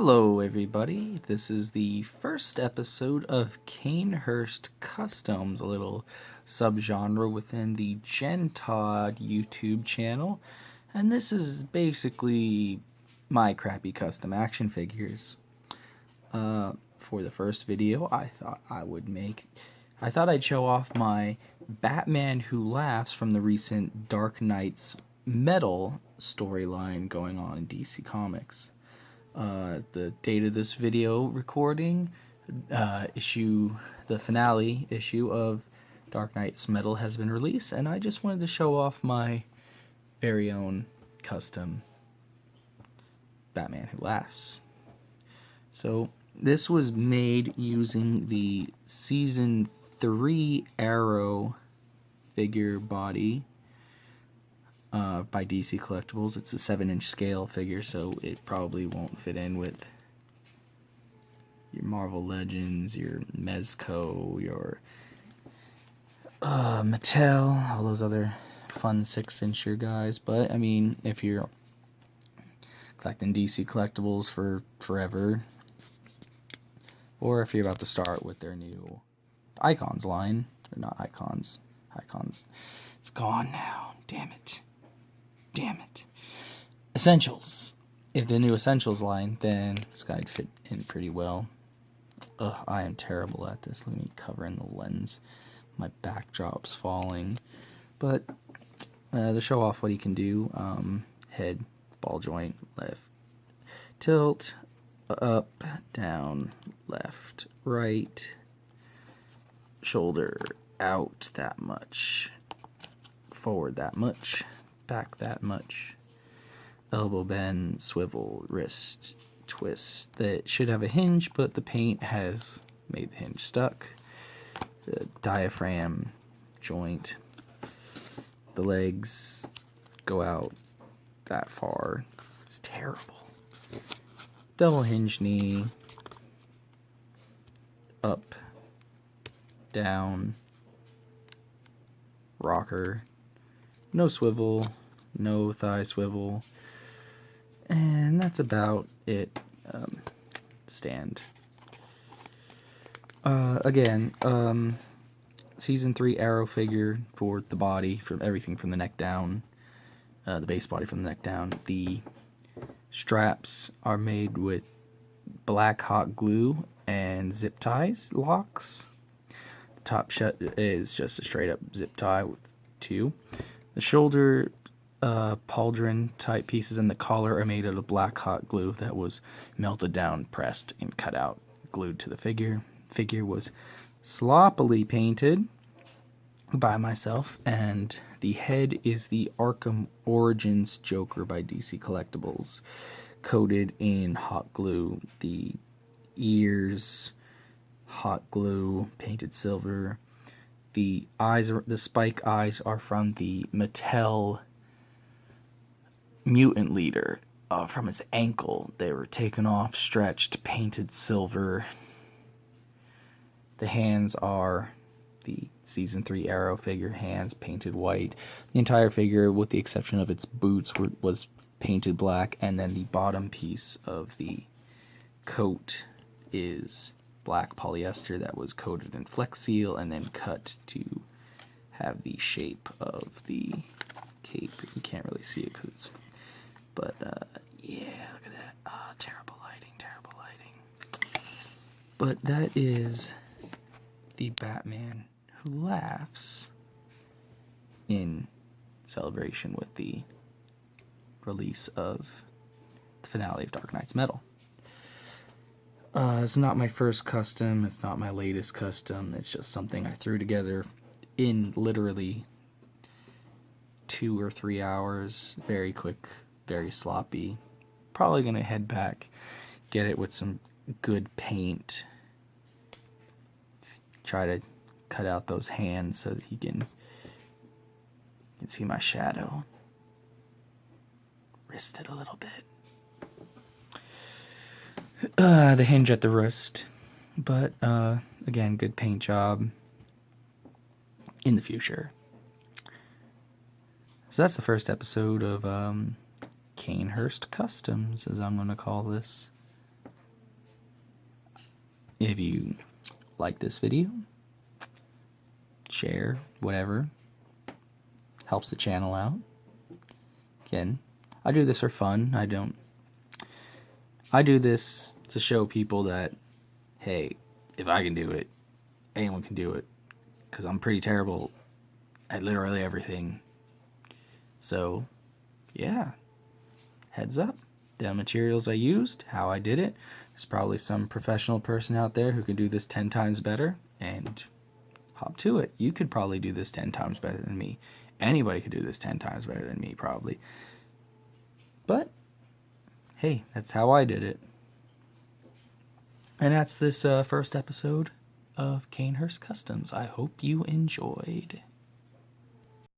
Hello everybody, this is the first episode of Canehurst Customs, a little subgenre within the Jenn Todd YouTube channel, and this is basically my crappy custom action figures. For the first video I thought I'd show off my Batman Who Laughs from the recent Dark Knight's Metal storyline going on in DC Comics. The date of this video recording, the finale issue of Dark Knight's Metal has been released, and I just wanted to show off my very own custom Batman Who Laughs. So this was made using the Season 3 Arrow figure body by DC Collectibles. It's a 7-inch scale figure, so it probably won't fit in with your Marvel Legends, your Mezco, your Mattel, all those other fun 6-incher guys. But I mean, if you're collecting DC Collectibles for forever, or if you're about to start with their new Icons line, or not Icons, it's gone now, damn it. Essentials. If the new Essentials line, then this guy'd fit in pretty well. Ugh, I am terrible at this. Let me cover in the lens. My backdrop's falling. But to show off what he can do, head, ball joint, left, tilt, up, down, left, right, shoulder out that much, forward that much, back that much, elbow bend, swivel, wrist twist. That should have a hinge, but the paint has made the hinge stuck. The diaphragm joint, the legs go out that far. It's terrible. Double hinge knee, up, down, rocker. No swivel, no thigh swivel, and that's about it. Stand. Again, Season 3 Arrow figure for the body, from everything from the neck down, the base body from the neck down. The straps are made with black hot glue and zip ties locks. The top shut is just a straight up zip tie with two. The shoulder pauldron type pieces and the collar are made out of black hot glue that was melted down, pressed, and cut out, glued to the figure. Figure was sloppily painted by myself, and the head is the Arkham Origins Joker by DC Collectibles, coated in hot glue. The ears, hot glue, painted silver. The eyes, the spike eyes, are from the Mattel Mutant Leader. From his ankle, they were taken off, stretched, painted silver. The hands are the Season 3 Arrow figure hands, painted white. The entire figure, with the exception of its boots, was painted black, and then the bottom piece of the coat is black polyester that was coated in Flex Seal and then cut to have the shape of the cape. You can't really see it but yeah, look at that. Terrible lighting. But that is the Batman Who Laughs in celebration with the release of the finale of Dark Knight's Metal. It's not my first custom, it's not my latest custom, it's just something I threw together in literally 2 or 3 hours. Very quick, very sloppy. Probably gonna head back, get it with some good paint, try to cut out those hands so that you can see my shadow. Wrist it a little bit. The hinge at the wrist, but again, good paint job in the future. So that's the first episode of Canehurst Customs, as I'm going to call this. if you like this video, share, whatever. Helps the channel out. Again, I do this for fun. I do this to show people that, hey, if I can do it, anyone can do it. Because I'm pretty terrible at literally everything. So, yeah. Heads up. The materials I used, how I did it. There's probably some professional person out there who can do this 10 times better. And hop to it. You could probably do this 10 times better than me. Anybody could do this 10 times better than me, probably. But, hey, that's how I did it. And that's this first episode of Canehurst Customs. I hope you enjoyed.